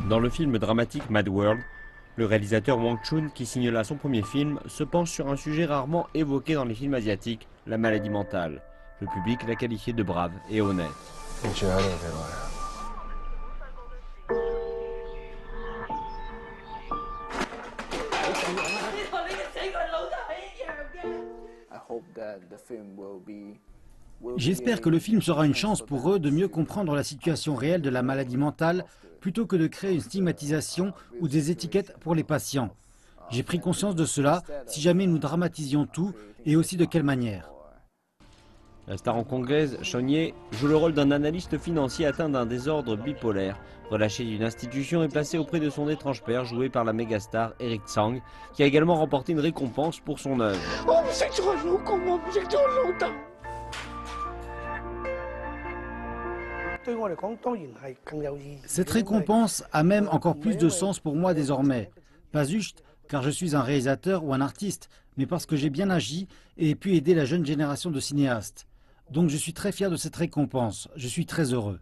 Dans le film dramatique Mad World, le réalisateur Wang Chun, qui signe là son premier film, se penche sur un sujet rarement évoqué dans les films asiatiques, la maladie mentale. Le public l'a qualifié de brave et honnête. J'espère que le film sera une chance pour eux de mieux comprendre la situation réelle de la maladie mentale plutôt que de créer une stigmatisation ou des étiquettes pour les patients. J'ai pris conscience de cela si jamais nous dramatisions tout et aussi de quelle manière. La star hongkongaise Sean Ye joue le rôle d'un analyste financier atteint d'un désordre bipolaire. Relâché d'une institution et placé auprès de son étrange père, joué par la mégastar Eric Tsang, qui a également remporté une récompense pour son œuvre. Cette récompense a même encore plus de sens pour moi désormais. Pas juste car je suis un réalisateur ou un artiste, mais parce que j'ai bien agi et pu aider la jeune génération de cinéastes. Donc je suis très fier de cette récompense, je suis très heureux.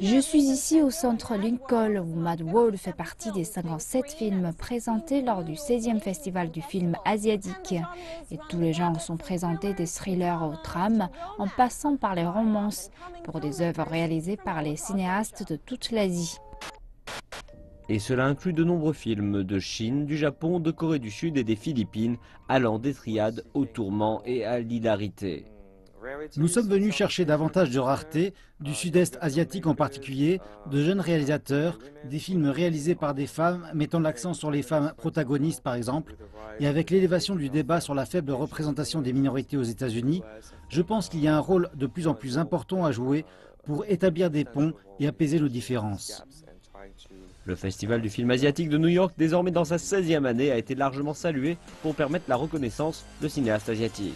Je suis ici au centre Lincoln où Mad World fait partie des 57 films présentés lors du 16e festival du film asiatique. Et tous les genres sont présentés, des thrillers au drames, en passant par les romances, pour des œuvres réalisées par les cinéastes de toute l'Asie. Et cela inclut de nombreux films de Chine, du Japon, de Corée du Sud et des Philippines, allant des triades au tourment et à l'hilarité. Nous sommes venus chercher davantage de rareté, du sud-est asiatique en particulier, de jeunes réalisateurs, des films réalisés par des femmes, mettant l'accent sur les femmes protagonistes par exemple, et avec l'élévation du débat sur la faible représentation des minorités aux États-Unis, je pense qu'il y a un rôle de plus en plus important à jouer pour établir des ponts et apaiser nos différences. Le Festival du film asiatique de New York, désormais dans sa 16e année, a été largement salué pour permettre la reconnaissance de cinéastes asiatiques.